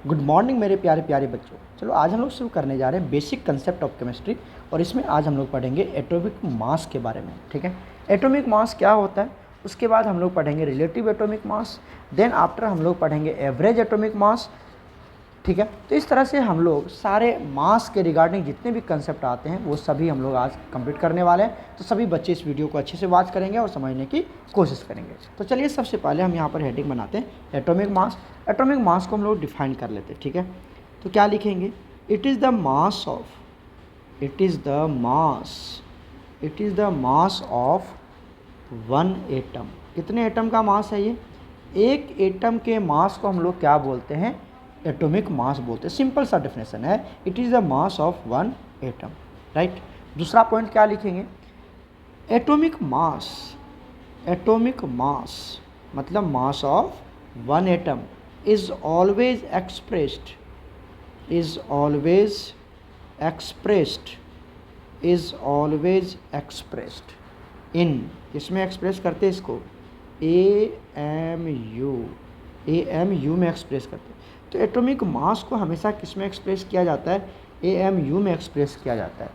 Good morning मेरे प्यारे प्यारे बच्चों। चलो आज हम लोग शुरू करने जा रहे हैं बेसिक कंसेप्ट ऑफ केमिस्ट्री, और इसमें आज हम लोग पढ़ेंगे एटॉमिक मास के बारे में। ठीक है, एटॉमिक मास क्या होता है, उसके बाद हम लोग पढ़ेंगे relative atomic mass, then after हम लोग पढ़ेंगे एवरेज एटॉमिक मास। ठीक है, तो इस तरह से हम लोग सारे मास के रिगार्डिंग जितने भी कंसेप्ट आते हैं वो सभी हम लोग आज कंप्लीट करने वाले हैं। तो सभी बच्चे इस वीडियो को अच्छे से वॉच करेंगे और समझने की कोशिश करेंगे। तो चलिए सबसे पहले हम यहाँ पर हेडिंग बनाते हैं एटॉमिक मास। एटॉमिक मास को हम लोग डिफाइन कर लेते हैं। ठीक है, तो क्या लिखेंगे, it is the mass of, it is the mass of one atom. कितने एटम का मास है ये, एक एटम के मास को हम लोग क्या बोलते हैं, एटॉमिक मास बोलते हैं। सिंपल सा डेफिनेशन है, it is the mass of one atom. Right, दूसरा पॉइंट क्या लिखेंगे, एटॉमिक मास, एटॉमिक मास मतलब mass of one atom is always expressed, is always expressed in, किसमें एक्सप्रेस करते हैं इसको, AMU में एक्सप्रेस करते हैं। तो एटॉमिक मास को हमेशा किस में एक्सप्रेस किया जाता है, AMU में एक्सप्रेस किया जाता है।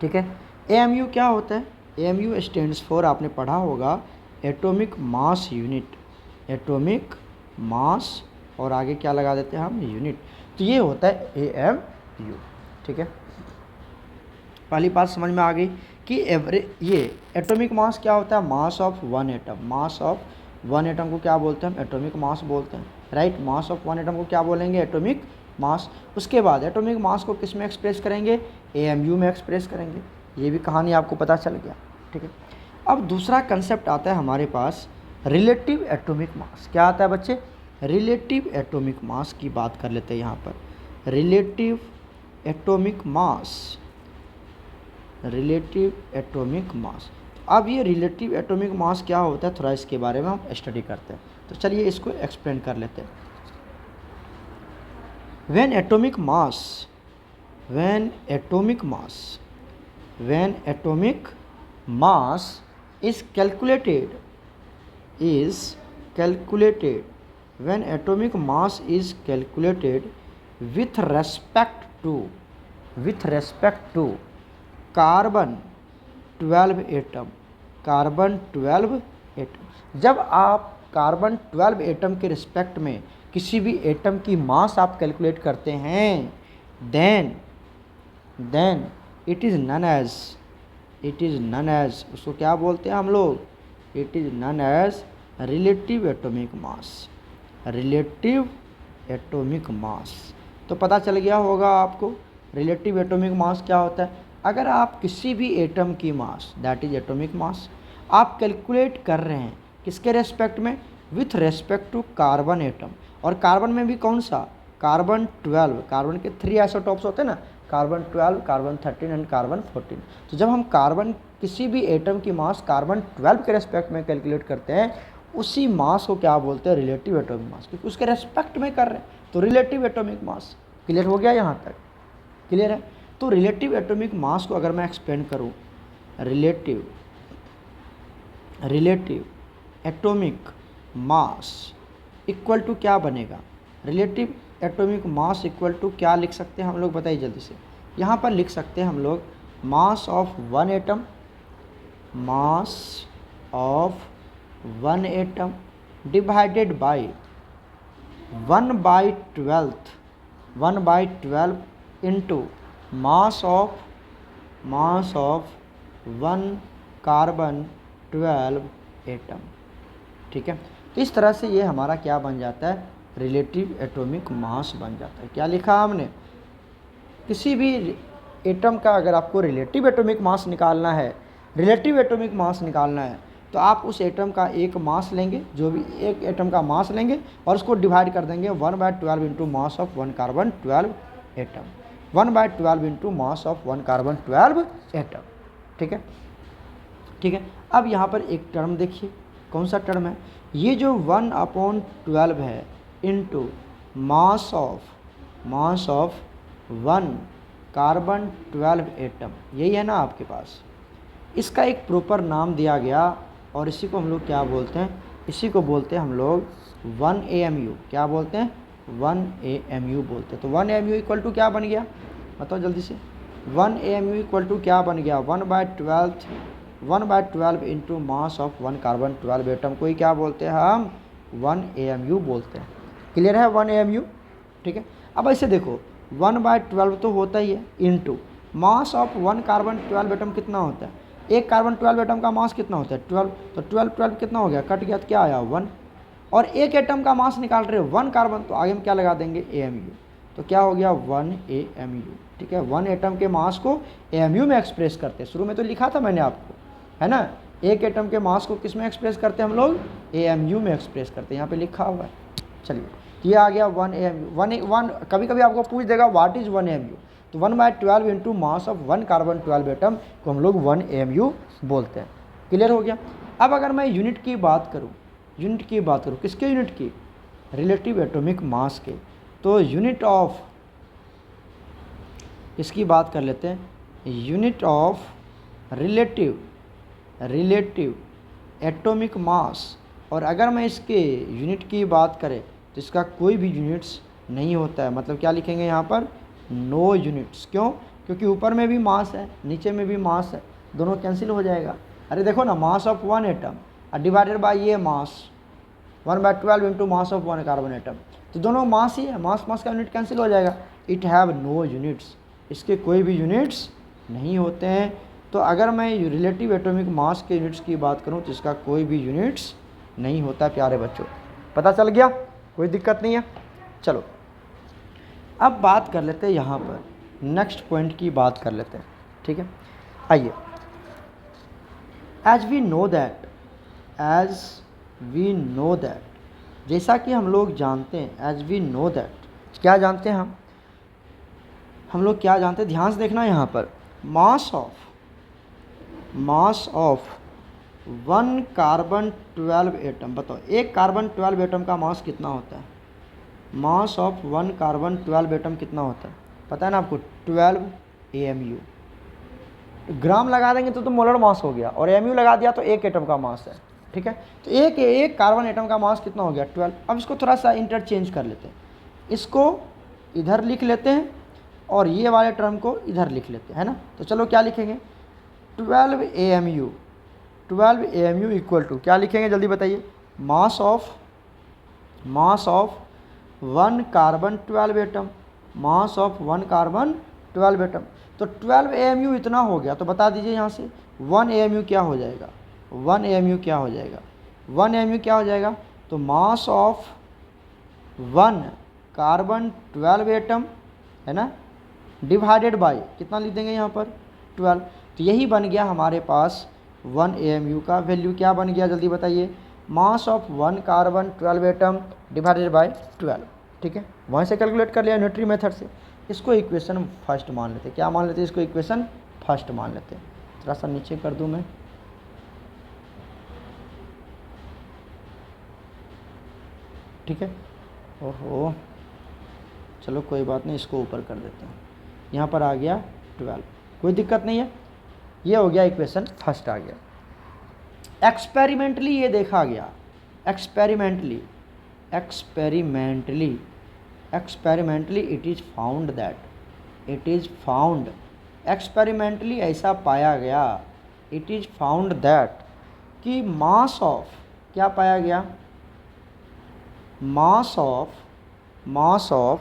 ठीक है, AMU क्या होता है, AMU स्टैंड्स फॉर, आपने पढ़ा होगा, atomic mass unit, atomic mass और आगे क्या लगा देते हैं हम, यूनिट। तो ये होता है AMU। ठीक है, पहली बात समझ में आ गई कि ये एटॉमिक मास क्या होता है, mass of one atom. Mass of one atom को क्या बोलते हैं हम, एटॉमिक मास बोलते हैं। Right, mass of one atom को क्या बोलेंगे, एटॉमिक मास। उसके बाद एटॉमिक मास को किस में एक्सप्रेस करेंगे, AMU में एक्सप्रेस करेंगे। ये भी कहानी आपको पता चल गया। ठीक है, अब दूसरा कंसेप्ट आता है हमारे पास, रिलेटिव एटॉमिक मास। क्या आता है बच्चे, रिलेटिव एटॉमिक मास की बात कर लेते हैं यहाँ पर, relative atomic mass, relative atomic मास। अब ये रिलेटिव एटॉमिक मास क्या होता है, थोड़ा इसके बारे में हम स्टडी करते हैं। तो चलिए इसको एक्सप्लेन कर लेते हैं। When atomic mass, when atomic mass is calculated, when atomic mass is calculated with respect to carbon 12 atom, carbon 12 atom. जब आप कार्बन 12 एटम के रिस्पेक्ट में किसी भी एटम की मास आप कैलकुलेट करते हैं, then it is known as, उसको क्या बोलते हैं हम लोग, it is known as relative atomic mass, relative atomic mass. तो पता चल गया होगा आपको रिलेटिव एटॉमिक मास क्या होता है। अगर आप किसी भी एटम की mass, that is atomic mass, आप कैलकुलेट कर रहे हैं किसके रेस्पेक्ट में, with respect to carbon atom. और कार्बन में भी कौन सा, कार्बन 12, कार्बन के 3 आइसोटॉप्स होते हैं ना, कार्बन 12, कार्बन 13 एंड कार्बन 14। तो जब हम कार्बन किसी भी एटम की मास कार्बन 12 के रेस्पेक्ट में कैलकुलेट करते हैं, उसी मास को क्या बोलते हैं, रिलेटिव एटॉमिक मास, क्योंकि उसके रेस्पेक्ट में कर रहे हैं। तो रिलेटिव एटॉमिक मास, क्लियर हो गया यहाँ तक, क्लियर है। तो रिलेटिव एटॉमिक मास को अगर मैं एक्सप्लेन करूँ, relative atomic mass equal to क्या बनेगा, relative atomic mass equal to क्या लिख सकते हैं हम लोग, बताइए जल्दी से। यहाँ पर लिख सकते हैं हम लोग mass of one atom, mass of one atom divided by 1/12 into mass of one carbon 12 atom. ठीक है, तो इस तरह से ये हमारा क्या बन जाता है, रिलेटिव एटॉमिक मास बन जाता है। क्या लिखा हमने, किसी भी एटम का अगर आपको रिलेटिव एटॉमिक मास निकालना है, तो आप उस एटम का एक मास लेंगे, जो भी एक एटम का मास लेंगे और उसको डिवाइड कर देंगे 1/12 into mass of one carbon 12 atom, 1/12 into mass of one carbon 12 atom. ठीक है, अब यहाँ पर एक टर्म देखिए, कौन सा टर्म है, ये जो 1/12 है into mass of one carbon 12 atom, यही है ना आपके पास। इसका एक प्रॉपर नाम दिया गया और इसी को हम लोग क्या बोलते हैं, इसी को बोलते हैं हम लोग 1 AMU। क्या बोलते हैं, 1 AMU बोलते हैं। तो 1 AMU इक्वल टू क्या बन गया, बताओ जल्दी से। 1 AMU इक्वल टू क्या बन गया, 1/12 into mass of 1 carbon 12 atom को ही क्या बोलते हैं हम, 1 AMU बोलते हैं। क्लियर है 1 AMU, ठीक है। अब ऐसे देखो 1/12 तो होता ही है, into mass of 1 carbon 12 atom कितना होता है, एक कार्बन 12 एटम का मास कितना होता है 12, तो 12 कितना हो गया, कट गया तो क्या आया 1, और एक एटम का मास निकाल रहे हो 1 कार्बन, तो आगे में क्या लगा देंगे AMU, तो क्या हो गया 1 AMU, ठीक है। 1 एटम के मास को AMU में एक्सप्रेस करते हैं, शुरू में तो लिखा था मैंने आपको, है ना। एक एटम के मास को किस में एक्सप्रेस करते हैं हम लोग, AMU में एक्सप्रेस करते हैं, यहाँ पे लिखा हुआ है। चलिए ये आ गया 1 AMU। 1 कभी कभी आपको पूछ देगा व्हाट इज़ 1 AMU, तो 1/12 into mass of 1 carbon 12 atom को हम लोग 1 AMU बोलते हैं। क्लियर हो गया। अब अगर मैं यूनिट की बात करूँ, किसके यूनिट की, रिलेटिव एटॉमिक मास के, तो यूनिट ऑफ, इसकी बात कर लेते हैं, यूनिट ऑफ रिलेटिव एटॉमिक मास। और अगर मैं इसके यूनिट की बात करें तो इसका कोई भी यूनिट्स नहीं होता है, मतलब क्या लिखेंगे यहाँ पर, नो यूनिट्स। क्यों, क्योंकि ऊपर में भी मास है नीचे में भी मास है, दोनों कैंसिल हो जाएगा। अरे देखो ना, mass of 1 atom divided by ये मास 1/12 into mass of 1 carbon atom, तो दोनों मास ही है, मास का यूनिट कैंसिल हो जाएगा। इट हैव नो यूनिट्स, इसके कोई भी यूनिट्स नहीं होते हैं। तो अगर मैं रिलेटिव एटॉमिक मास के यूनिट्स की बात करूं तो इसका कोई भी यूनिट्स नहीं होता प्यारे बच्चों, पता चल गया, कोई दिक्कत नहीं है। चलो अब बात कर लेते हैं, यहाँ पर नेक्स्ट पॉइंट की बात कर लेते हैं, ठीक है। आइए, एज वी नो दैट, जैसा कि हम लोग जानते हैं, एज वी नो दैट, क्या जानते हैं हम लोग क्या जानते हैं, ध्यान से देखना यहाँ पर, मास ऑफ 1 कार्बन 12 एटम, बताओ एक कार्बन 12 एटम का मास कितना होता है, मास ऑफ 1 कार्बन 12 एटम कितना होता है, पता है ना आपको, 12 AMU। ग्राम लगा देंगे तो मोलर मास हो गया, और AMU लगा दिया तो एक एटम का मास है, ठीक है। तो एक कार्बन एटम का मास कितना हो गया 12। अब इसको थोड़ा सा इंटरचेंज कर लेते हैं, इसको इधर लिख लेते हैं और ये वाले टर्म को इधर लिख लेते हैं, है ना। तो चलो क्या लिखेंगे, 12 AMU इक्वल टू क्या लिखेंगे जल्दी बताइए, mass of 1 carbon 12 atom, mass of 1 carbon 12 atom. तो 12 AMU इतना हो गया, तो बता दीजिए यहाँ से 1 AMU क्या हो जाएगा, 1 AMU क्या हो जाएगा, 1 AMU क्या हो जाएगा, तो मास ऑफ 1 कार्बन 12 एटम, है ना, डिवाइडेड बाय कितना लिख देंगे यहाँ पर 12। तो यही बन गया हमारे पास 1 AMU का वैल्यू, क्या बन गया जल्दी बताइए, mass of 1 carbon 12 atom divided by 12, ठीक है। वहाँ से कैलकुलेट कर लिया न्यूट्री मेथड से। इसको इक्वेशन फर्स्ट मान लेते, क्या मान लेते, इसको इक्वेशन फर्स्ट मान लेते। थोड़ा सा नीचे कर दूँ मैं, ठीक है। ओहो चलो कोई बात नहीं, इसको ऊपर कर देते हैं, यहाँ पर आ गया 12, कोई दिक्कत नहीं है। ये हो गया इक्वेशन फर्स्ट आ गया। एक्सपेरिमेंटली ये देखा गया, experimentally it is found experimentally ऐसा पाया गया, इट इज़ फाउंड दैट, कि मास ऑफ, क्या पाया गया, मास ऑफ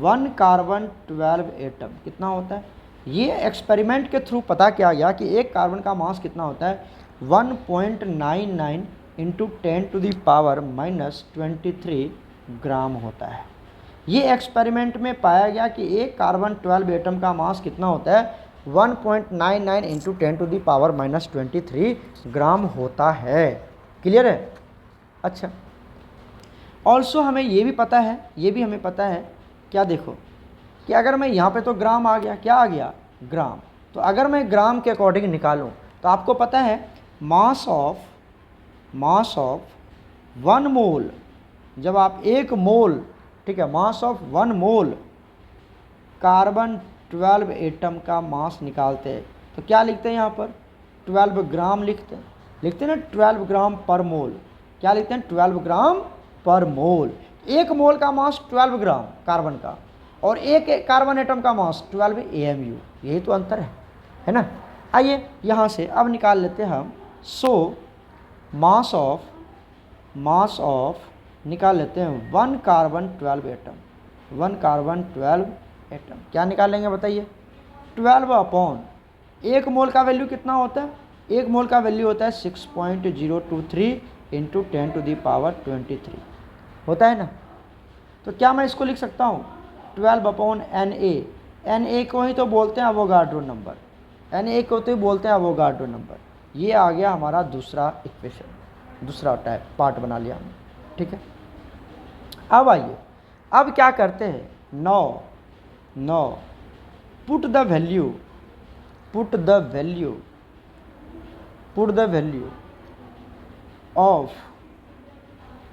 1 कार्बन 12 एटम कितना होता है। ये एक्सपेरिमेंट के थ्रू पता किया गया कि एक कार्बन का मास कितना होता है, 1.99 इंटू 10⁻⁻23 ग्राम होता है। ये एक्सपेरिमेंट में पाया गया कि एक कार्बन 12 एटम का मास कितना होता है, 1.99 इंटू 10⁻⁻23 ग्राम होता है। क्लियर है। अच्छा, ऑल्सो हमें ये भी पता है, क्या देखो कि अगर मैं यहाँ पे तो ग्राम आ गया, क्या आ गया, ग्राम। तो अगर मैं ग्राम के अकॉर्डिंग निकालूं तो आपको पता है मास ऑफ 1 मोल, जब आप 1 मोल, ठीक है, mass of 1 mole carbon 12 atom का मास निकालते हैं तो क्या लिखते हैं यहाँ पर, 12 ग्राम लिखते हैं ना, 12 ग्राम पर मोल, क्या लिखते हैं, 12 ग्राम पर मोल। 1 मोल का मास 12 ग्राम कार्बन का, और एक कार्बन एटम का मास 12 AMU, यही तो अंतर है ना। आइए यहाँ से अब निकाल लेते हैं हम। सो मास ऑफ निकाल लेते हैं 1 कार्बन 12 एटम, 1 कार्बन 12 एटम क्या निकालेंगे बताइए, 12 अपॉन 1 मोल का वैल्यू कितना होता है, 1 मोल का वैल्यू होता है 6.023 इंटू 10⁻23 होता है ना। तो क्या मैं इसको लिख सकता हूँ 12 अपॉन Na को ही तो बोलते हैं अवोगाड्रो नंबर, Na को तो ही बोलते हैं अवोगाड्रो नंबर। ये आ गया हमारा दूसरा इक्वेशन, दूसरा टाइप पार्ट बना लिया हमने, ठीक है। अब आइए, अब क्या करते हैं, know put the value of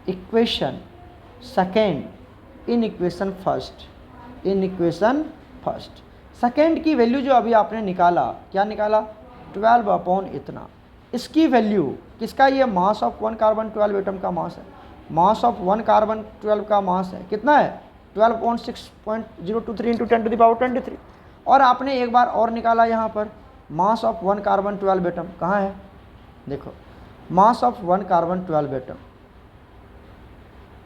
equation second in equation first. Second की वैल्यू जो अभी आपने निकाला, क्या निकाला 12 अपॉन इतना, इसकी वैल्यू किसका, ये मास ऑफ 1 कार्बन 12 एटम का मास है, मास ऑफ 1 कार्बन 12 का मास है कितना है 12.6.023 इंटू 10⁻23। और आपने एक बार और निकाला यहाँ पर मास ऑफ 1 कार्बन 12 एटम कहाँ है, देखो mass of 1 carbon 12 atom,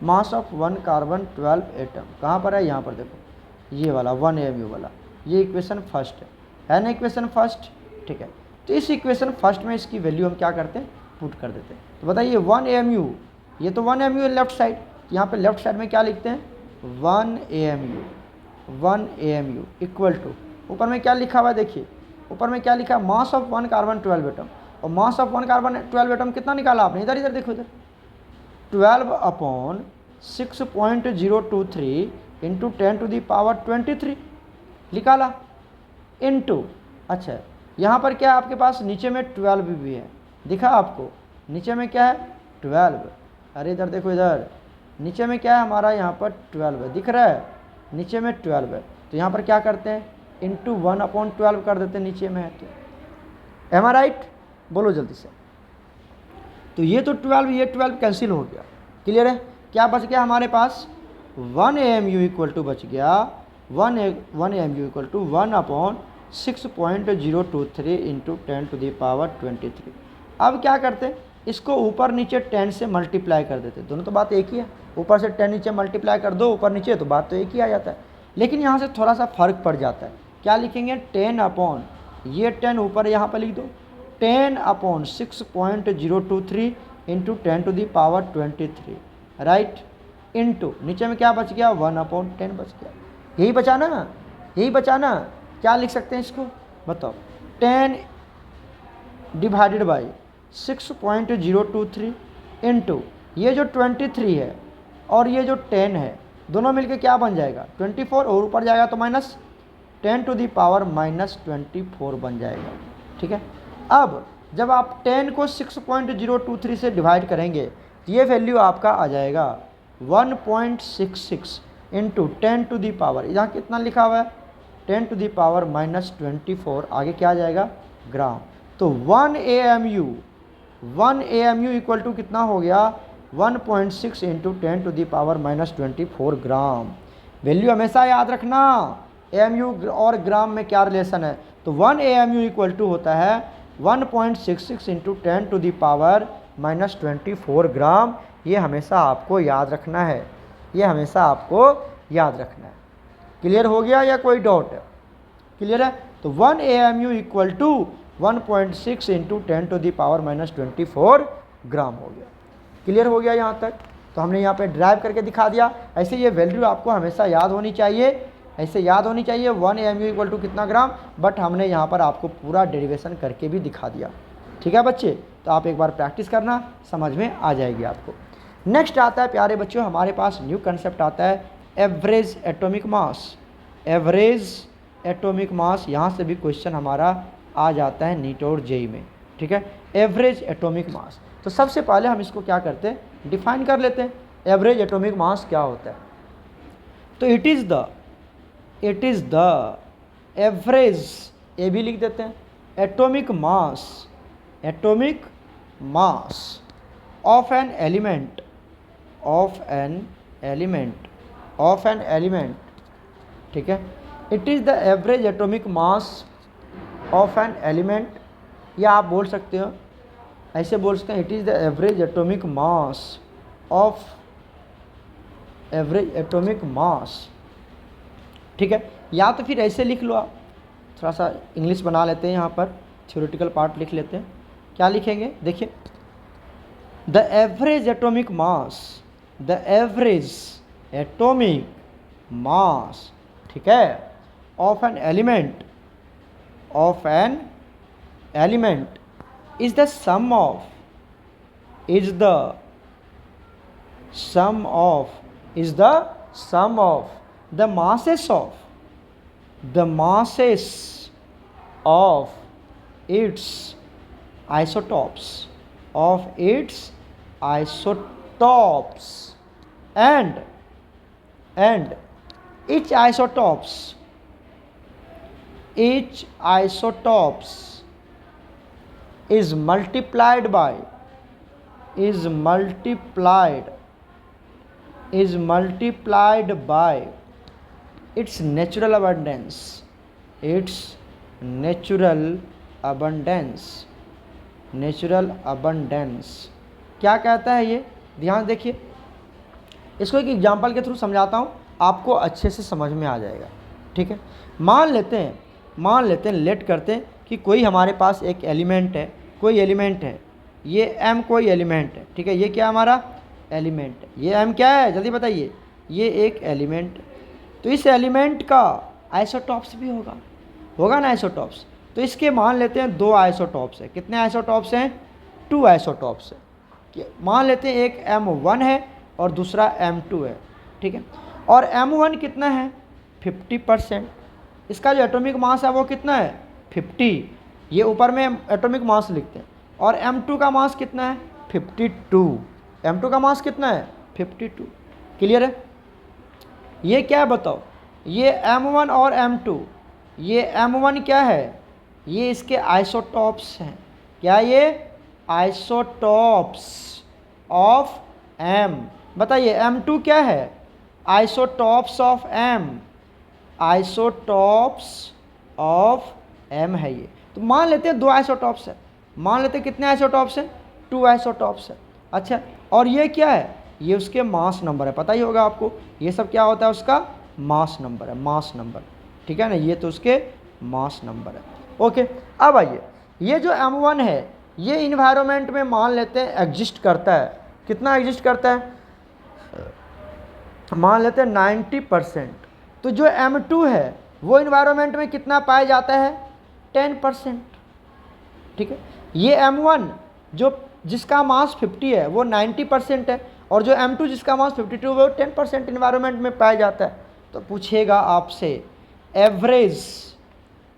mass of 1 carbon 12 atom कहाँ पर है, यहाँ पर देखो ये वाला 1 AMU वाला, ये इक्वेशन फर्स्ट है ना, इक्वेशन फर्स्ट, ठीक है। तो इस इक्वेशन फर्स्ट में इसकी वैल्यू हम क्या करते हैं, पुट कर देते हैं। तो बताइए 1 AMU, ये तो 1 AMU है लेफ्ट साइड, यहाँ पे लेफ्ट साइड में क्या लिखते हैं 1 AMU इक्वल टू, ऊपर में क्या लिखा हुआ है देखिए, ऊपर में क्या लिखा है मास ऑफ 1 कार्बन 12 एटम, और मास ऑफ 1 कार्बन 12 एटम कितना निकाला आपने, इधर देखो इधर 12 अपॉन 6.023 इंटू 10⁻23 निकाला इंटू, अच्छा यहाँ पर क्या है आपके पास नीचे में 12 भी है, दिखा आपको नीचे में क्या है 12, अरे इधर देखो इधर नीचे में क्या है हमारा, यहाँ पर 12 है, दिख रहा है नीचे में 12 है। तो यहाँ पर क्या करते हैं इंटू 1/12 कर देते हैं, नीचे में है तो, एम आई राइट, बोलो जल्दी से। तो ये तो 12, ये 12 कैंसिल हो गया, क्लियर है। क्या बच गया हमारे पास 1 AMU इक्वल टू बच गया 1 AMU इक्वल टू 1/6.023 इंटू 10⁻23। अब क्या करते हैं, इसको ऊपर नीचे 10 से मल्टीप्लाई कर देते, दोनों तो बात एक ही है, ऊपर से 10 नीचे मल्टीप्लाई कर दो ऊपर नीचे, तो बात तो एक ही आ जाता है। लेकिन यहाँ से थोड़ा सा फ़र्क पड़ जाता है, क्या लिखेंगे 10 अपॉन, ये 10 ऊपर यहाँ पर लिख दो 10 अपॉन 6.023 इंटू 10⁻23 राइट, इंटू नीचे में क्या बच गया 1/10 बच गया, यही बचा ना, क्या लिख सकते हैं इसको बताओ, 10 डिवाइडेड बाई 6.023 इंटू ये जो 23 है और ये जो 10 है, दोनों मिलके क्या बन जाएगा 24, और ऊपर जाएगा तो माइनस 10⁻24 बन जाएगा, ठीक है। अब जब आप 10 को 6.023 से डिवाइड करेंगे तो ये वैल्यू आपका आ जाएगा 1.66 इंटू 10⁻, यहाँ कितना लिखा हुआ है 10⁻24, आगे क्या आ जाएगा ग्राम। तो 1 AMU इक्वल टू कितना हो गया 1.6 इंटू 10⁻24 ग्राम। वैल्यू हमेशा याद रखना, AMU और ग्राम में क्या रिलेशन है। तो 1 AMU इक्वल टू होता है 1.66 इंटू 10⁻24 ग्राम। ये हमेशा आपको याद रखना है, ये हमेशा आपको याद रखना है। क्लियर हो गया या कोई डाउट है, क्लियर है। तो 1 AMU इक्वल टू 1.6 इंटू 10⁻24 ग्राम हो गया। क्लियर हो गया यहाँ तक। तो हमने यहाँ पे ड्राइव करके दिखा दिया। ऐसे ये वैल्यू आपको हमेशा याद होनी चाहिए, ऐसे याद होनी चाहिए 1 AMU इक्वल टू कितना ग्राम, बट हमने यहाँ पर आपको पूरा डेरिवेशन करके भी दिखा दिया। ठीक है बच्चे, तो आप एक बार प्रैक्टिस करना, समझ में आ जाएगी आपको। नेक्स्ट आता है प्यारे बच्चों, हमारे पास न्यू कंसेप्ट आता है एवरेज एटॉमिक मास। एवरेज एटॉमिक मास, यहाँ से भी क्वेश्चन हमारा आ जाता है नीट और जेई में। ठीक है, एवरेज एटॉमिक मास। तो सबसे पहले हम इसको क्या करते हैं, डिफाइन कर लेते हैं एवरेज एटॉमिक मास क्या होता है। तो इट इज़ द एवरेज, ए भी लिख देते हैं, atomic mass of an element of an element, ठीक है, it is the average atomic mass of an element, या आप बोल सकते हो, ऐसे बोल सकते हैं, it is the average atomic mass of average atomic mass, ठीक है। या तो फिर ऐसे लिख लो आप, थोड़ा सा इंग्लिश बना लेते हैं, यहाँ पर थ्योरेटिकल पार्ट लिख लेते हैं। क्या लिखेंगे, देखिए, the average atomic mass, the average atomic mass, ठीक है, of an element, of an element is the sum of, is the sum of, is the sum of the masses of its isotopes, and each isotopes is multiplied by its natural abundance, natural abundance। क्या कहता है ये, ध्यान देखिए, इसको एक example के through समझाता हूँ, आपको अच्छे से समझ में आ जाएगा, ठीक है। मान लेते हैं लेट करते हैं कि कोई हमारे पास एक एलिमेंट है, कोई एलिमेंट है, ये m कोई एलिमेंट है, ठीक है, ये क्या हमारा एलिमेंट है, ये m क्या है, जल्दी बताइए, ये एक एलिमेंट। तो इस एलिमेंट का आइसोटॉप्स भी होगा ना, आइसोटॉप्स। तो इसके मान लेते हैं 2 आइसोटॉप्स है, कितने आइसोटॉप्स हैं, 2 आइसोटॉप्स है। मान लेते हैं एक m1 है और दूसरा m2 है, ठीक है, और m1 कितना है 50%, इसका जो एटॉमिक मास है वो कितना है 50, ये ऊपर में एटॉमिक मास लिखते हैं, और m2 का मास कितना है 52, m2 का मास कितना है 52, क्लियर है। ये क्या है बताओ, ये m1 और m2, ये m1 क्या है, ये इसके आइसोटॉप्स हैं, क्या ये आइसोटॉप्स ऑफ m, बताइए m2 क्या है, isotopes of m, isotopes of m है ये। तो मान लेते हैं 2 आइसोटॉप्स है, मान लेते हैं कितने आइसोटॉप्स हैं 2 आइसोटॉप्स है, अच्छा, और ये क्या है, ये उसके मास नंबर है, पता ही होगा आपको, ये सब क्या होता है उसका मास नंबर है, मास नंबर, ठीक है ना, ये तो उसके मास नंबर है। ओके, अब आइए, ये जो m1 है ये इन्वायरमेंट में मान लेते हैं एग्जिस्ट करता है, कितना एग्जिस्ट करता है, मान लेते हैं 90%। तो जो m2 है वो इन्वायरमेंट में कितना पाया जाता है 10%, ठीक है। ये m1 जो जिसका मास 50 है वो 90% है, और जो m2 जिसका मास 52 है वो 10% इन्वायरमेंट में पाया जाता है। तो पूछेगा आपसे एवरेज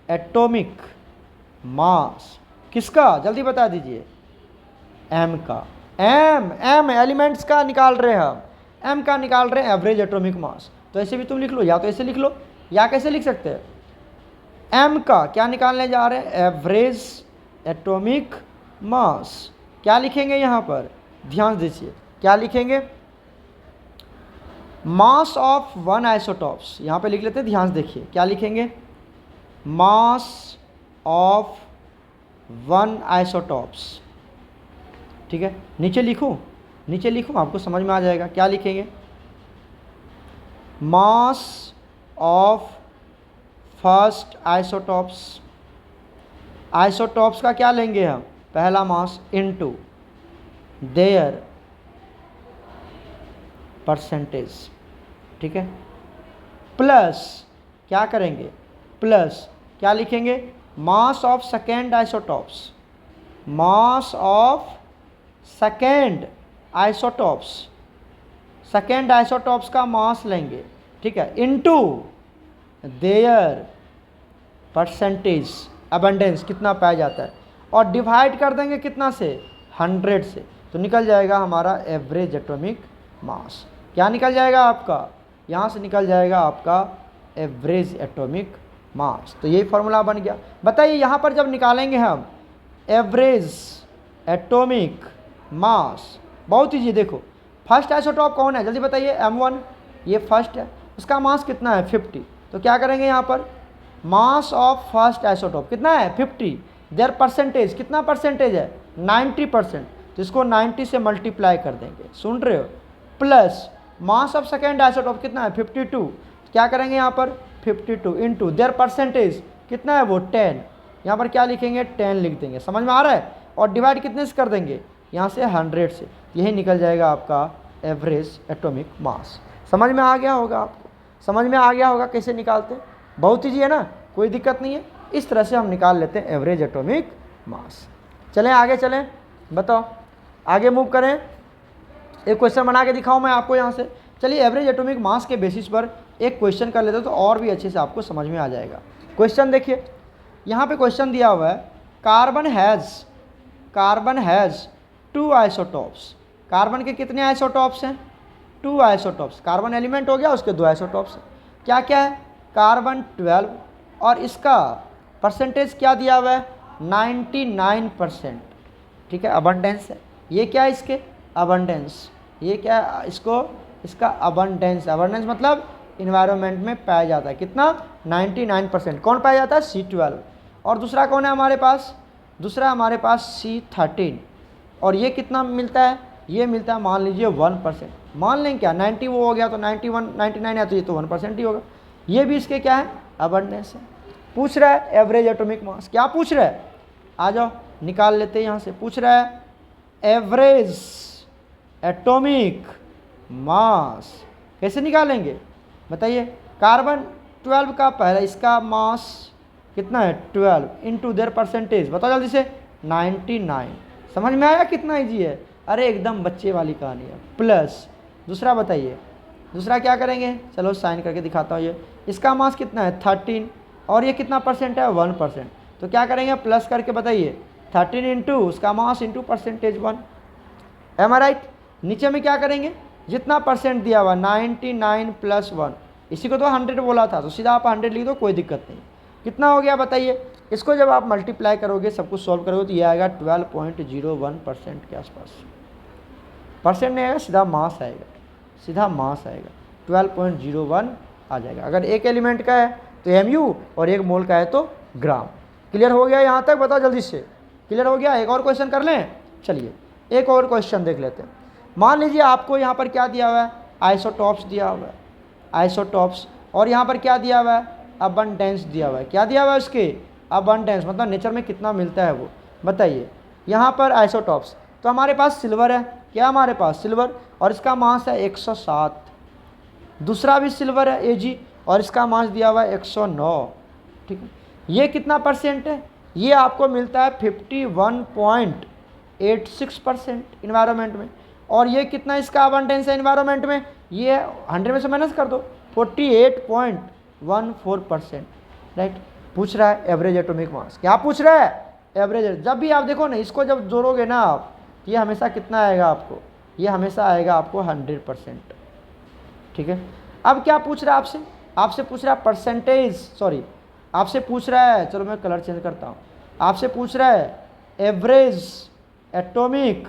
एटॉमिक मास किसका, जल्दी बता दीजिए, m का, m एलिमेंट्स का निकाल रहे हैं हम, m का निकाल रहे हैं एवरेज एटॉमिक मास। तो ऐसे भी तुम लिख लो, या तो ऐसे लिख लो, या कैसे लिख सकते हैं, m का क्या निकालने जा रहे हैं एवरेज एटॉमिक मास। क्या लिखेंगे यहाँ पर, ध्यान दीजिए, क्या लिखेंगे, मास ऑफ 1 आइसोटॉप्स, यहाँ पे लिख लेते हैं, ध्यान से देखिए, क्या लिखेंगे, मास ऑफ 1 आइसोटॉप्स, ठीक है, नीचे लिखूँ आपको समझ में आ जाएगा, क्या लिखेंगे, mass of first isotopes, isotopes का क्या लेंगे हम, पहला मास इनटू देयर परसेंटेज, ठीक है, प्लस क्या करेंगे, प्लस क्या लिखेंगे, mass of second isotopes, mass of second isotopes, second isotopes का मास लेंगे, ठीक है, इनटू देयर परसेंटेज अबंडेंस कितना पाया जाता है, और डिवाइड कर देंगे कितना से 100 से, तो निकल जाएगा हमारा एवरेज एटॉमिक मास। क्या निकल जाएगा आपका, यहाँ से निकल जाएगा आपका एवरेज एटॉमिक मास। तो यही फार्मूला बन गया। बताइए यहाँ पर जब निकालेंगे हम एवरेज एटॉमिक मास, बहुत ईजी, देखो फर्स्ट आइसोटॉप कौन है, जल्दी बताइए। M1 ये फर्स्ट है, उसका मास कितना है 50। तो क्या करेंगे यहाँ पर, मास ऑफ फर्स्ट आइसोटॉप कितना है 50, देयर परसेंटेज कितना परसेंटेज है 90%, तो इसको 90 से मल्टीप्लाई कर देंगे, सुन रहे हो, plus mass of second isotope कितना है 52, क्या करेंगे यहाँ पर 52 इंटू देयर परसेंटेज कितना है वो 10, यहाँ पर क्या लिखेंगे 10 लिख देंगे, समझ में आ रहा है, और डिवाइड कितने से कर देंगे यहाँ से 100 से, यही निकल जाएगा आपका एवरेज एटॉमिक मास। समझ में आ गया होगा आपको, समझ में आ गया होगा कैसे निकालते, बहुत ईजी है ना, कोई दिक्कत नहीं है। इस तरह से हम निकाल लेते हैं एवरेज एटॉमिक मास। चलें आगे चलें, बताओ आगे मूव करें, एक क्वेश्चन बना के दिखाऊं मैं आपको यहाँ से। चलिए एवरेज एटॉमिक मास के बेसिस पर एक क्वेश्चन कर लेते हो तो और भी अच्छे से आपको समझ में आ जाएगा। क्वेश्चन देखिए, यहाँ पे क्वेश्चन दिया हुआ है, कार्बन हैज़ 2 आइसोटॉप्स। कार्बन के कितने आइसोटॉप्स हैं 2 आइसोटॉप्स, कार्बन एलिमेंट हो गया, उसके 2 आइसोटॉप्स हैं, क्या क्या है कार्बन 12 और इसका परसेंटेज क्या दिया हुआ है 99%, ठीक है, अबंडेंस है। ये क्या है इसके अबंडेंस, ये क्या है इसका अबंडेंस, अबंडेंस मतलब इन्वायरमेंट में पाया जाता है कितना 99%, कौन पाया जाता है C12, और दूसरा कौन है हमारे पास, दूसरा हमारे पास C13, और ये कितना मिलता है, ये मिलता है मान लीजिए 1%, मान लें क्या 90 वो हो गया तो 91 99 है तो ये तो 1% ही होगा, ये भी इसके क्या है अबंडेंस है। पूछ रहा है एवरेज एटॉमिक मास, क्या पूछ रहा है, आ जाओ निकाल लेते हैं यहाँ से, पूछ रहा है एवरेज एटॉमिक मास, कैसे निकालेंगे बताइए। कार्बन 12 का पहला इसका मास कितना है 12 इंटू देयर परसेंटेज, बताओ जल्दी से 99, समझ में आया कितना ईजी है, अरे एकदम बच्चे वाली कहानी है, प्लस दूसरा बताइए, दूसरा क्या करेंगे, चलो साइन करके दिखाता हूँ, ये इसका मास कितना है 13 और ये कितना परसेंट है 1%, तो क्या करेंगे प्लस करके बताइए 13 इंटू उसका मास इंटू परसेंटेज 1, एम आई राइट। नीचे में क्या करेंगे, जितना परसेंट दिया हुआ 99 प्लस 1, इसी को तो 100 बोला था, तो सीधा आप 100 लिख दो, कोई दिक्कत नहीं। कितना हो गया बताइए, इसको जब आप मल्टीप्लाई करोगे सब कुछ सॉल्व करोगे तो ये आएगा 12.01% के आसपास, परसेंट नहीं आएगा, सीधा मास आएगा, सीधा मास आएगा 12.01 आ जाएगा। अगर एक एलिमेंट का है तो MU और एक मोल का है तो ग्राम। क्लियर हो गया यहाँ तक, बताओ जल्दी से, क्लियर हो गया। एक और क्वेश्चन कर लें, चलिए एक और क्वेश्चन देख लेते हैं। मान लीजिए आपको यहाँ पर क्या दिया हुआ है आइसोटॉप्स दिया हुआ है, आइसोटॉप्स, और यहाँ पर क्या दिया हुआ है अबंडेंस दिया हुआ है, क्या दिया हुआ है उसके अबंडेंस, मतलब नेचर में कितना मिलता है वो बताइए। यहाँ पर आइसोटॉप्स तो हमारे पास सिल्वर है, क्या हमारे पास सिल्वर, और इसका मास है 107, दूसरा भी सिल्वर है Ag और इसका मास दिया हुआ है 109, ठीक है। ये कितना परसेंट है, ये आपको मिलता है 51.86% इन्वायरमेंट में, और ये कितना इसका अबंडेंस है इन्वायरमेंट में, ये 100 में से माइनस कर दो 48.14%, राइट। पूछ रहा है एवरेज एटॉमिक मास, क्या पूछ रहा है एवरेज। जब भी आप देखो ना इसको जब जोड़ोगे ना आप, ये हमेशा कितना आएगा आपको, ये हमेशा आएगा आपको 100%, ठीक है। अब क्या पूछ रहा है आपसे, आपसे पूछ रहा है परसेंटेज, सॉरी आपसे पूछ रहा है, चलो मैं कलर चेंज करता हूँ, आपसे पूछ रहा है एवरेज एटॉमिक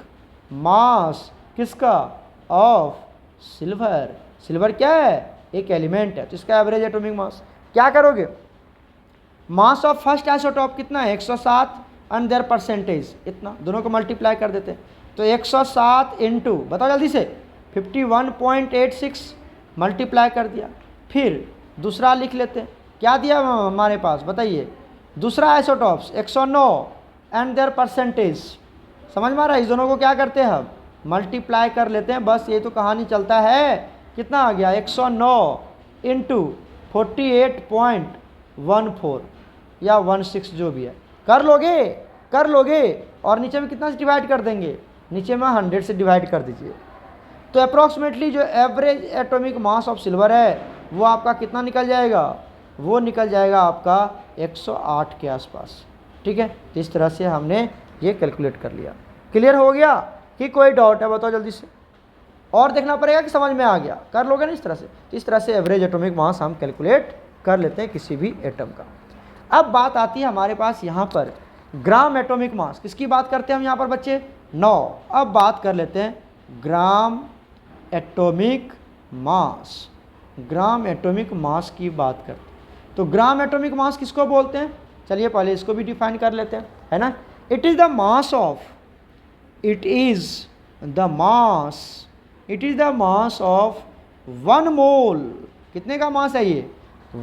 मास किसका ऑफ सिल्वर। सिल्वर क्या है एक एलिमेंट है, तो इसका एवरेज एटॉमिक मास क्या करोगे, मास ऑफ फर्स्ट आइसोटॉप कितना है 107 एंड देयर परसेंटेज इतना, दोनों को मल्टीप्लाई कर देते हैं, तो 107 इंटू बताओ जल्दी से 51.86 मल्टीप्लाई कर दिया। फिर दूसरा लिख लेते हैं, क्या दिया हमारे पास बताइए, दूसरा आइसोटॉप्स 109 एंड देयर परसेंटेज, समझ में आ रहा है। इस दोनों को क्या करते हैं हम मल्टीप्लाई कर लेते हैं, बस ये तो कहानी चलता है। कितना आ गया 109 इंटू 48.14 या 16 जो भी है, कर लोगे, और नीचे में कितना से डिवाइड कर देंगे, नीचे में 100 से डिवाइड कर दीजिए, तो अप्रॉक्सीमेटली जो average atomic mass of silver है वो आपका कितना निकल जाएगा, वो निकल जाएगा आपका 108 के आसपास, ठीक है। तो इस तरह से हमने ये कैलकुलेट कर लिया। क्लियर हो गया कि कोई डाउट है बताओ जल्दी से, और देखना पड़ेगा कि समझ में आ गया, कर लोगे ना इस तरह से। तो इस तरह से एवरेज एटॉमिक मास हम कैलकुलेट कर लेते हैं किसी भी एटम का। अब बात आती है हमारे पास यहाँ पर ग्राम एटॉमिक मास, किसकी बात करते हैं हम यहाँ पर बच्चे 9। अब बात कर लेते हैं gram atomic mass, gram atomic mass की बात करते हैं। तो ग्राम एटॉमिक मास किसको बोलते हैं? चलिए पहले इसको भी डिफाइन कर लेते हैं, है ना। It is the mass of, it is the mass, it is the mass of 1 मोल। कितने का मास है ये?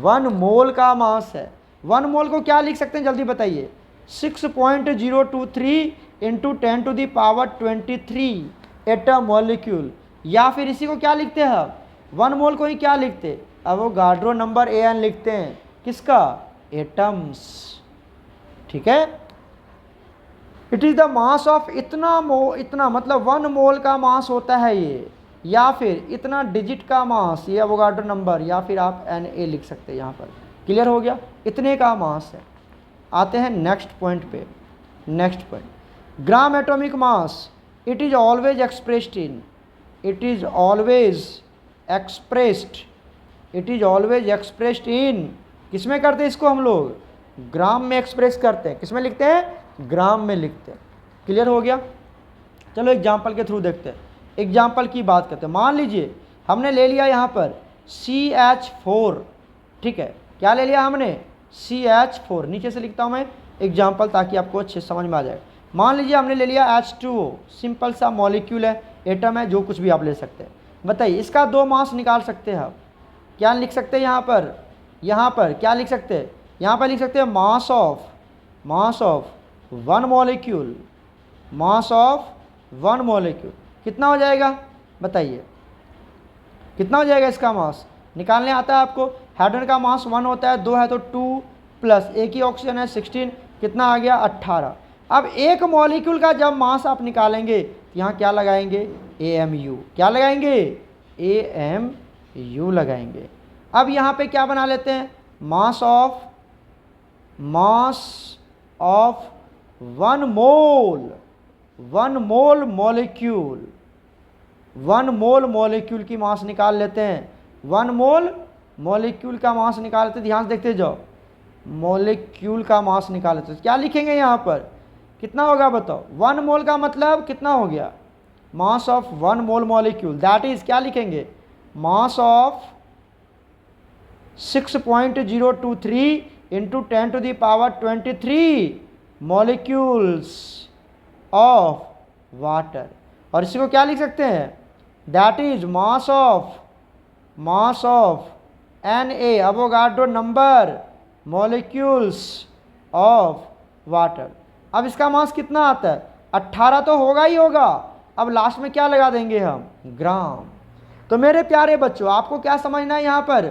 1 मोल का मास है। 1 मोल को क्या लिख सकते हैं जल्दी बताइए? 6.023 इंटू 10⁻23 एटम मॉलिक्यूल। या फिर इसी को क्या लिखते हैं? 1 मोल को ही क्या लिखते? एवोगाड्रो नंबर AN लिखते हैं। किसका? एटम्स। ठीक है। It is the mass of इतना मतलब 1 मोल का मास होता है ये, या फिर इतना डिजिट का मास, ये एवोगाड्रो नंबर, या फिर आप Na लिख सकते हैं यहाँ पर। क्लियर हो गया? इतने का मास है। आते हैं नेक्स्ट पॉइंट पे। Next point, gram atomic mass, it is always expressed in, it is always expressed, it is always expressed in, किस में करते हैं इसको हम लोग? ग्राम में एक्सप्रेस करते हैं। किस में लिखते हैं? ग्राम में लिखते हैं। क्लियर हो गया? चलो एग्जाम्पल के थ्रू देखते हैं। एग्जाम्पल की बात करते हैं। मान लीजिए हमने ले लिया यहाँ पर CH4, ठीक है। क्या ले लिया हमने? CH4। नीचे से लिखता हूँ मैं एग्जाम्पल ताकि आपको अच्छे समझ में आ जाए। मान लीजिए हमने ले लिया H2O, सिंपल सा मॉलिक्यूल है, एटम है, जो कुछ भी आप ले सकते हैं। बताइए इसका 2 मास निकाल सकते हैं आप। क्या लिख सकते हैं यहाँ पर? यहाँ पर क्या लिख सकते हैं? यहाँ पर लिख सकते हैं mass of 1 molecule, mass of 1 molecule कितना हो जाएगा? बताइए कितना हो जाएगा इसका मास? निकालने आता है आपको? हाइड्रोजन का मास 1 होता है, 2 है तो 2 प्लस एक ही ऑक्सीजन है 16, कितना आ गया? 18। अब एक मॉलिक्यूल का जब मास आप निकालेंगे यहाँ क्या लगाएंगे? AMU। क्या लगाएंगे? AMU लगाएंगे। अब यहाँ पे क्या बना लेते हैं? Mass of 1 mole, 1 mole molecule, 1 mole molecule की मास निकाल लेते हैं। 1 मोल मॉलिक्यूल का मास निकाल लेते, ध्यान से देखते जाओ। मॉलिक्यूल का मास निकाल लेते, क्या लिखेंगे यहाँ पर? कितना होगा बताओ? 1 मोल का मतलब कितना हो गया? Mass of 1 mole molecule, that is क्या लिखेंगे? Mass of 6.023 into 10⁻23 molecules of water. और इसी को क्या लिख सकते हैं? That is mass of Na, Avogadro number, molecules of water. अब इसका मास कितना आता है? 18 तो होगा ही होगा। अब लास्ट में क्या लगा देंगे हम? ग्राम। तो मेरे प्यारे बच्चों, आपको क्या समझना है यहाँ पर?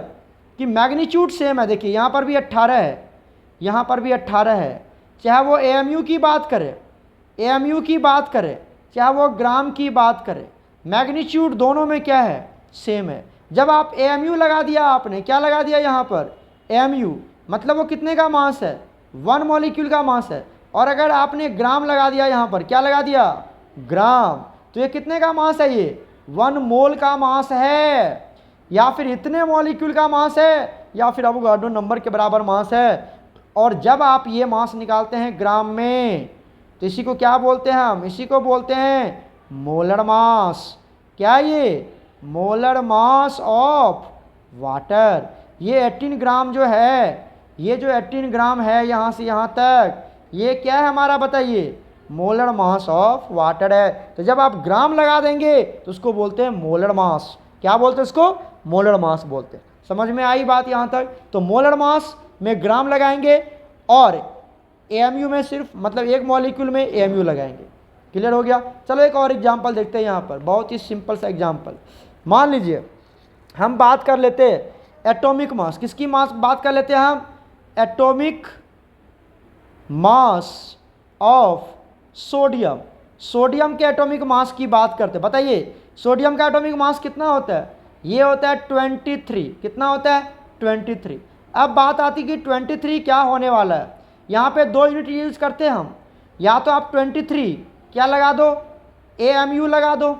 कि मैग्नीट्यूड सेम है। देखिए यहाँ पर भी 18 है, यहाँ पर भी 18 है। चाहे वो AMU की बात करें, चाहे वो ग्राम की बात करें, मैग्नीट्यूड दोनों में क्या है? सेम है। जब आप AMU लगा दिया, आपने क्या लगा दिया यहाँ पर? AMU मतलब वो कितने का मास है? 1 मॉलिक्यूल का मास है। और अगर आपने ग्राम लगा दिया यहाँ पर, क्या लगा दिया? ग्राम। तो ये कितने का मास है? ये 1 मोल का मास है, या फिर इतने मॉलिक्यूल का मास है, या फिर एवोगाड्रो नंबर के बराबर मास है। और जब आप ये मास निकालते हैं ग्राम में, तो इसी को क्या बोलते हैं हम? इसी को बोलते हैं मोलर मास। क्या ये? Molar mass of water. ये 18 ग्राम जो है, ये जो 18 ग्राम है यहाँ से यहाँ तक, ये क्या है हमारा? बताइए, मोलर मास ऑफ वाटर है। तो जब आप ग्राम लगा देंगे तो उसको बोलते हैं मोलर मास। क्या बोलते हैं उसको? मोलर मास बोलते हैं। समझ में आई बात यहाँ तक? तो मोलर मास में ग्राम लगाएंगे और AMU में सिर्फ मतलब एक मॉलिक्यूल में AMU लगाएंगे। क्लियर हो गया? चलो एक और एग्जांपल देखते हैं यहाँ पर, बहुत ही सिंपल सा एग्जांपल। मान लीजिए हम बात कर लेते हैं एटॉमिक मास। किसकी मास बात कर लेते हैं हम? Atomic mass of sodium. Sodium के एटॉमिक मास की बात करते हैं। बताइए सोडियम का एटॉमिक मास कितना होता है? ये होता है 23। कितना होता है? 23। अब बात आती कि 23 क्या होने वाला है। यहाँ पे 2 यूनिट यूज करते हैं हम। या तो आप 23 क्या लगा दो? AMU लगा दो,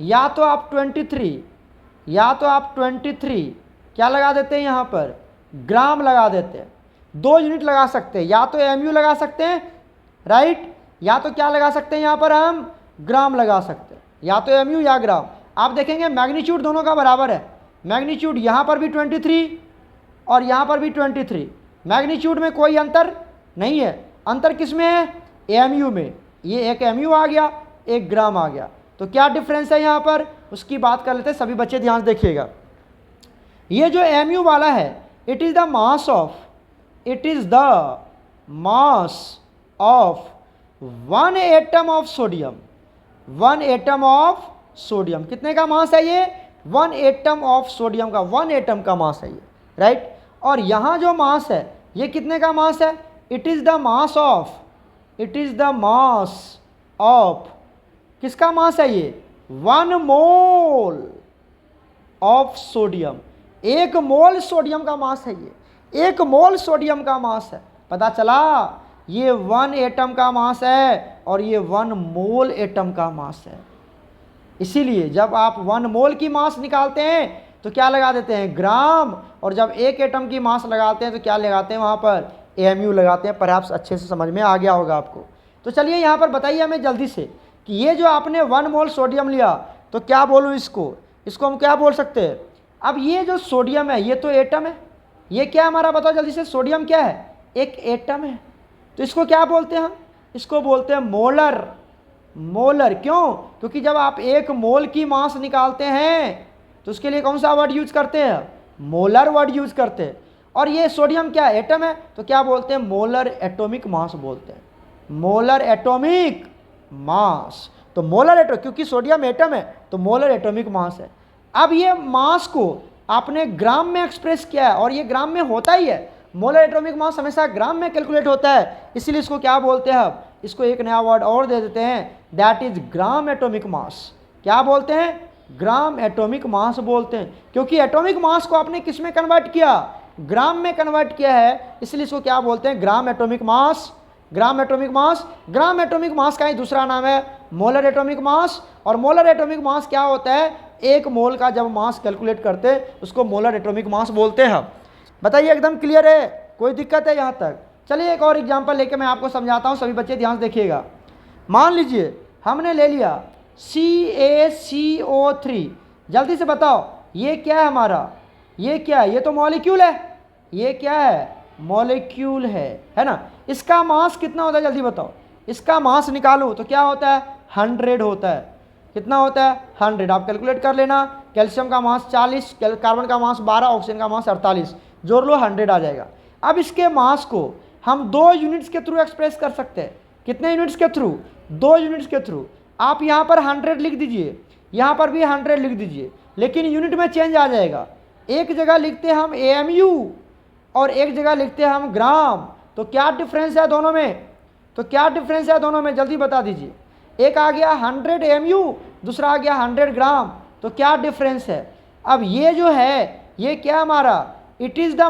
या तो आप 23 क्या लगा देते हैं यहाँ पर? ग्राम लगा देते हैं। 2 यूनिट लगा सकते हैं, या तो AMU लगा सकते हैं, राइट, या तो क्या लगा सकते हैं यहाँ पर हम? ग्राम लगा सकते हैं, या तो AMU या ग्राम। आप देखेंगे मैग्नीट्यूड दोनों का बराबर है। मैग्नीट्यूड यहाँ पर भी 23 और यहाँ पर भी 23। मैग्नीट्यूड में कोई अंतर नहीं है। अंतर किस में है? एएमयू में। ये एक एमयू आ गया, एक ग्राम आ गया। तो क्या डिफरेंस है यहाँ पर, उसकी बात कर लेते हैं। सभी बच्चे ध्यान से देखिएगा। ये जो एमयू वाला है, it is the mass of 1 atom of sodium. 1 atom of sodium कितने का मास है ये? 1 एटम ऑफ सोडियम का 1 एटम का मास है ये, राइट। और यहाँ जो मास है ये कितने का मास है? It is the mass of किसका मास है ये? 1 mole of sodium. 1 mole sodium का मास है ये। 1 मोल सोडियम का मास है। पता चला, ये 1 एटम का मास है और ये 1 मोल एटम का मास है। इसीलिए जब आप 1 मोल की मास निकालते हैं तो क्या लगा देते हैं? ग्राम। और जब 1 एटम की मास लगाते हैं तो क्या लगाते हैं? वहाँ पर एएमयू लगाते हैं। परहैप्स अच्छे से समझ में आ गया होगा आपको। तो चलिए यहाँ पर बताइए हमें जल्दी से कि ये जो आपने 1 मोल सोडियम लिया तो क्या बोलूँ इसको हम क्या बोल सकते हैं? अब ये जो सोडियम है ये तो एटम है। ये क्या हमारा बताओ जल्दी से? सोडियम क्या है? एक एटम है। तो इसको क्या बोलते हैं हम? इसको बोलते हैं मोलर। क्यों? क्योंकि जब आप 1 मोल की मास निकालते हैं तो उसके लिए कौन सा वर्ड यूज करते हैं? मोलर वर्ड यूज करते हैं। और ये सोडियम क्या है? एटम है। तो क्या बोलते हैं? मोलर एटॉमिक मास बोलते हैं। Molar atomic mass. तो मोलर एटॉमिक, क्योंकि सोडियम एटम है तो मोलर एटॉमिक मास है। अब ये मास को आपने ग्राम में एक्सप्रेस किया है और ये ग्राम में होता ही है। मोलर एटॉमिक मास हमेशा ग्राम में कैलकुलेट होता है। इसीलिए इसको क्या बोलते हैं? अब इसको एक नया वर्ड और दे देते हैं, that is gram atomic mass. क्या बोलते हैं? ग्राम एटॉमिक मास बोलते हैं। क्योंकि एटॉमिक मास को आपने किस में कन्वर्ट किया? ग्राम में कन्वर्ट किया है। इसलिए इसको क्या बोलते हैं? Gram atomic mass. Gram atomic mass का ही दूसरा नाम है मोलर एटॉमिक मास। और मोलर एटॉमिक मास क्या होता है? 1 मोल का जब मास कैलकुलेट करते हैं उसको मोलर एटॉमिक मास बोलते हैं। बताइए एकदम क्लियर है? कोई दिक्कत है यहाँ तक? चलिए एक और एग्जांपल लेके मैं आपको समझाता हूँ। सभी बच्चे ध्यान से देखिएगा। मान लीजिए हमने ले लिया CaCO3। जल्दी से बताओ ये क्या है हमारा? ये क्या है? ये तो मॉलिक्यूल है। ये क्या है? मॉलिक्यूल है ना। इसका मास कितना होता है? जल्दी बताओ। इसका मास निकालूं तो क्या होता है? 100 होता है। कितना होता है? 100। आप कैलकुलेट कर लेना। कैल्शियम का मास 40, कार्बन का मास 12, ऑक्सीजन का मास 48, जोड़ लो 100 आ जाएगा। अब इसके मास को हम 2 यूनिट्स के थ्रू एक्सप्रेस कर सकते हैं। कितने यूनिट्स के थ्रू? 2 यूनिट्स के थ्रू। आप यहाँ पर 100 लिख दीजिए, यहाँ पर भी 100 लिख दीजिए, लेकिन यूनिट में चेंज आ जाएगा। एक जगह लिखते हैं हम एएमयू और एक जगह लिखते हैं हम ग्राम। तो क्या डिफरेंस है दोनों में? जल्दी बता दीजिए। एक आ गया 100 एएमयू, दूसरा आ गया 100 ग्राम। तो क्या डिफरेंस है? अब ये जो है ये क्या हमारा? It is the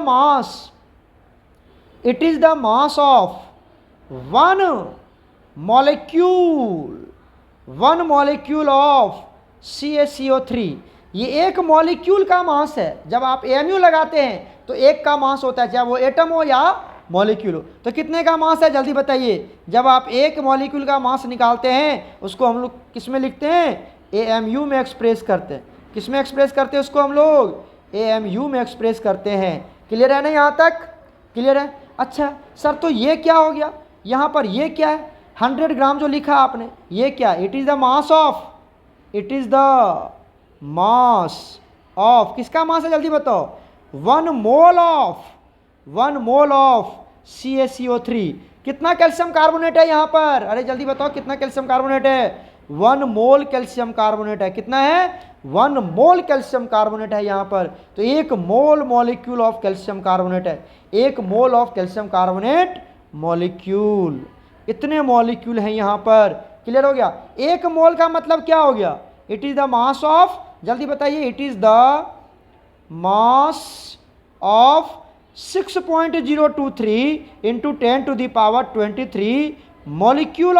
mass of 1 molecule of CaCO3। ये 1 मॉलिक्यूल का मास है। जब आप एएमयू लगाते हैं तो 1 का मास होता है, चाहे वो एटम हो या मॉलिक्यूल हो। तो कितने का मास है? जल्दी बताइए। जब आप 1 मॉलिक्यूल का मास निकालते हैं उसको हम लोग किस में लिखते हैं? एएमयू में एक्सप्रेस करते हैं। किस में एक्सप्रेस करते हैं उसको हम लोग? एएमयू में एक्सप्रेस करते हैं। क्लियर है ना? यहाँ तक क्लियर है? अच्छा सर, तो ये क्या हो गया? यहाँ पर ये क्या है? 100 ग्राम जो लिखा आपने, ये क्या? It is the mass of किसका मास है? जल्दी बताओ। 1 मोल ऑफ CaCO3। कितना कैल्शियम कार्बोनेट है यहाँ पर? अरे जल्दी बताओ कितना कैल्शियम कार्बोनेट है? 1 मोल कैल्शियम कार्बोनेट है। कितना है? 1 मोल कैल्शियम कार्बोनेट है यहाँ पर। तो 1 मोल मॉलिक्यूल ऑफ कैल्शियम कार्बोनेट है। 1 mole of calcium carbonate molecule. इतने मॉलिक्यूल हैं यहाँ पर। क्लियर हो गया? 1 मोल का मतलब क्या हो गया? It is the mass of, जल्दी बताइए, it is the mass of 6.023 into 10⁻23 molecule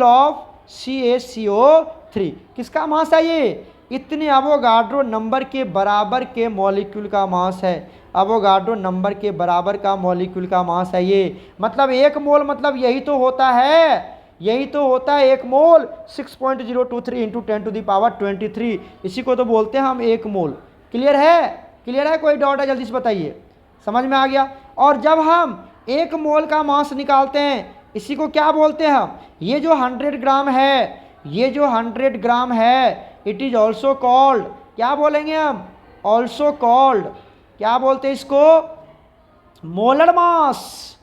of CaCO3। किसका मास है ये? इतने अवोगाड्रो नंबर के बराबर के मॉलिक्यूल का मास है। अवोगाड्रो नंबर के बराबर का मॉलिक्यूल का मास है ये। मतलब 1 मोल मतलब यही तो होता है, यही तो होता है एक मोल, 6.023 इंटू 10⁻23, इसी को तो बोलते हैं हम एक मोल। क्लियर है? क्लियर है? कोई डाउट है जल्दी से बताइए, समझ में आ गया? और जब हम एक मोल का मास निकालते हैं, इसी को क्या बोलते हैं हम? ये जो 100 ग्राम है, ये जो 100 ग्राम है, इट इज ऑल्सो कॉल्ड, क्या बोलेंगे हम? ऑल्सो कॉल्ड, क्या बोलते हैं इसको? Molar mass.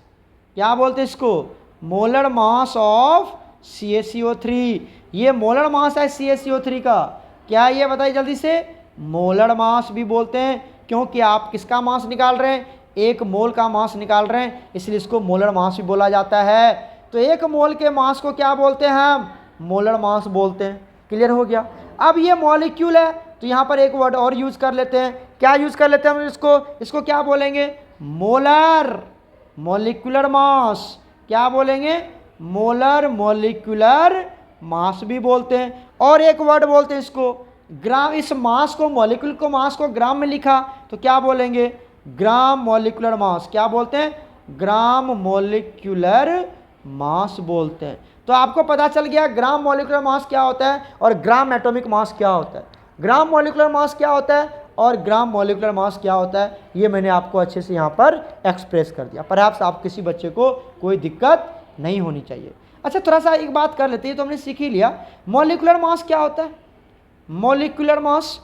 क्या बोलते हैं इसको? Molar mass of CaCO3। ये मोलर मास है CaCO3 का। क्या ये बताइए जल्दी से? मोलर मास भी बोलते हैं, क्योंकि आप किसका मास निकाल रहे हैं? एक मोल का मास निकाल रहे हैं, इसलिए इसको मोलर मास भी बोला जाता है। तो एक मोल के मास को क्या बोलते हैं हम? मोलर मास बोलते हैं। क्लियर हो गया? अब ये मॉलिक्यूल है, तो यहाँ पर एक वर्ड और यूज कर लेते हैं। क्या यूज कर लेते हैं हम इसको क्या बोलेंगे? Molar molecular mass. क्या बोलेंगे? मोलर मॉलिक्यूलर मास भी बोलते हैं। और एक वर्ड बोलते हैं इसको ग्राम। इस मास को, मॉलिक्यूल को, मास को ग्राम में लिखा तो क्या बोलेंगे? Gram molecular mass. क्या बोलते हैं? ग्राम मॉलिक्यूलर मास बोलते हैं। तो आपको पता चल गया ग्राम मॉलिक्यूलर मास क्या होता है और ग्राम एटॉमिक मास क्या होता है। ग्राम मॉलिक्यूलर मास क्या होता है और ग्राम मॉलिक्यूलर मास क्या होता है, ये मैंने आपको अच्छे से यहाँ पर एक्सप्रेस कर दिया। परहैप्स आप किसी बच्चे को कोई दिक्कत नहीं होनी चाहिए। अच्छा, थोड़ा सा एक बात कर लेते हैं, तो हमने सीख ही लिया मॉलिक्यूलर मास क्या होता है। मॉलिक्यूलर मास,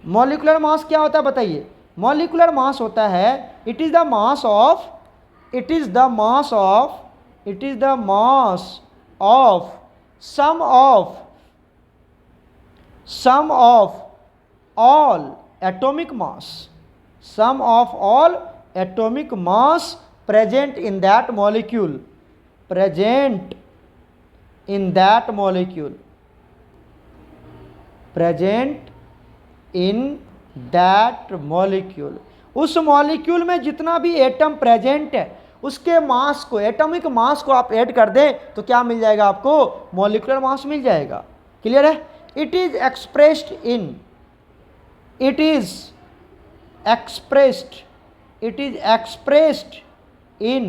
मॉलिक्यूलर मास क्या होता है बताइए? मॉलिक्यूलर मास होता है, it is the mass of, it is the mass of, it is the mass of sum of all atomic mass, sum of all atomic mass present in that molecule, present in that molecule, present in that molecule। उस molecule में जितना भी atom present है उसके मास को, atomic mass को आप add कर दें तो क्या मिल जाएगा आपको? मॉलिक्यूलर मास मिल जाएगा। क्लियर है? It is expressed in, it is expressed, it is expressed in,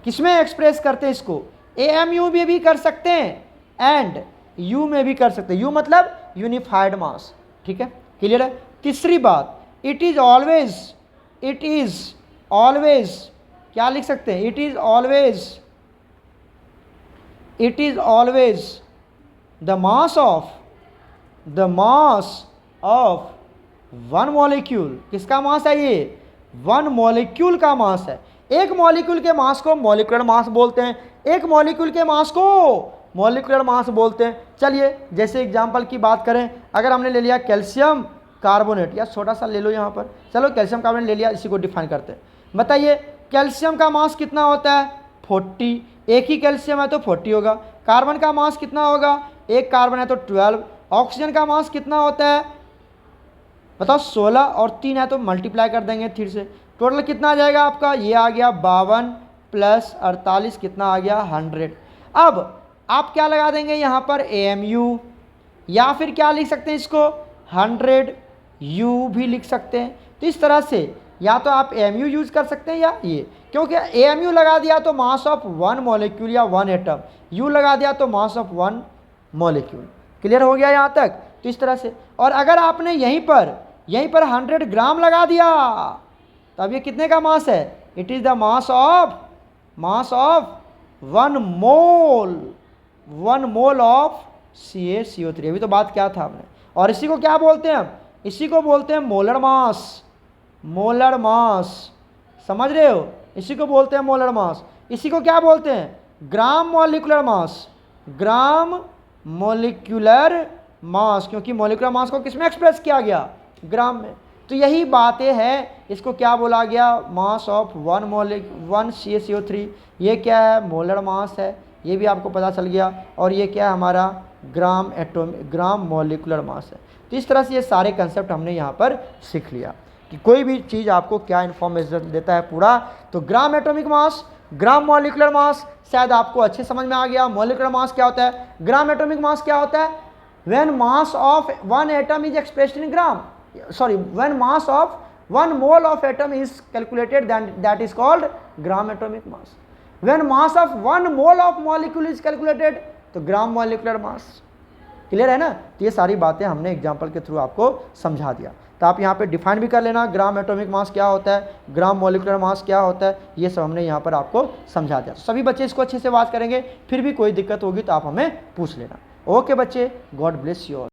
किसमें एक्सप्रेस करते हैं इसको? AMU में भी कर सकते हैं एंड U में भी कर सकते हैं। U मतलब यूनिफाइड मास। ठीक है? क्लियर है? तीसरी बात, it is always, it is always, क्या लिख सकते हैं? It is always, it is always the mass of, the mass of one molecule. किसका मास है ये? वन मॉलिक्यूल का मास है। एक मॉलिक्यूल के मास को मॉलिक्यूलर मास बोलते हैं, एक मॉलिक्यूल के मास को मॉलिक्यूलर मास बोलते हैं। चलिए जैसे एग्जांपल की बात करें, अगर हमने ले लिया कैल्शियम कार्बोनेट, या छोटा सा ले लो यहाँ पर, चलो कैल्शियम कार्बोनेट ले लिया, इसी को डिफाइन करते हैं। बताइए कैल्शियम का मास कितना होता है? 40। एक ही कैल्शियम है तो 40 होगा। कार्बन का मास कितना होगा? एक कार्बन है तो 12। ऑक्सीजन का मास कितना होता है बताओ? 16 और 3 है तो मल्टीप्लाई कर देंगे 3 से, टोटल कितना आ जाएगा आपका? ये आ गया 52 प्लस 48, कितना आ गया? 100। अब आप क्या लगा देंगे यहाँ पर? AMU, या फिर क्या लिख सकते हैं इसको? 100U भी लिख सकते हैं। तो इस तरह से या तो आप AMU यूज कर सकते हैं या ये, क्योंकि AMU लगा दिया तो मास ऑफ वन मॉलिक्यूल या वन एटम, U लगा दिया तो mass of one molecule. Clear हो गया यहाँ तक? तो इस तरह से। और अगर आपने यहीं पर 100 ग्राम लगा दिया तो अब ये कितने का मास है? It is the mass of one mole of CaCO3। अभी तो बात क्या था आपने? और इसी को क्या बोलते हैं हम? इसी को बोलते हैं मोलर मास। मोलर मास, समझ रहे हो? इसी को बोलते हैं मोलर मास। इसी को क्या बोलते हैं? Gram molecular mass. Gram molecular mass, क्योंकि मॉलिक्यूलर मास को किसमें एक्सप्रेस किया गया? ग्राम में। तो यही बातें हैं, इसको क्या बोला गया? Mass of one CaCO3। ये क्या है? मोलर मास है, ये भी आपको पता चल गया। और ये क्या है? हमारा ग्राम मॉलिक्यूलर मास है। तो इस तरह से ये सारे कंसेप्ट हमने यहाँ पर सीख लिया कि कोई भी चीज़ आपको क्या इन्फॉर्मेशन देता है पूरा। तो gram atomic mass, gram molecular mass शायद आपको अच्छे समझ में आ गया। मॉलिक्यूलर मास क्या होता है, ग्राम एटॉमिक मास क्या होता है? When mass of one atom is expressed in gram, sorry, when mass of 1 mole of atom is calculated, then that is called gram atomic mass. When mass of 1 mole of molecule is calculated, तो gram molecular mass. Clear है ना? तो ये सारी बातें हमने example के through आपको समझा दिया। तो आप यहाँ पे डिफाइन भी कर लेना, ग्राम एटॉमिक मास क्या होता है, ग्राम मॉलिक्यूलर मास क्या होता है, ये सब हमने यहाँ पर आपको समझा दिया। तो सभी बच्चे इसको अच्छे से बात करेंगे, फिर भी कोई दिक्कत होगी तो आप हमें पूछ लेना। ओके बच्चे, गॉड ब्लेस यू ऑल।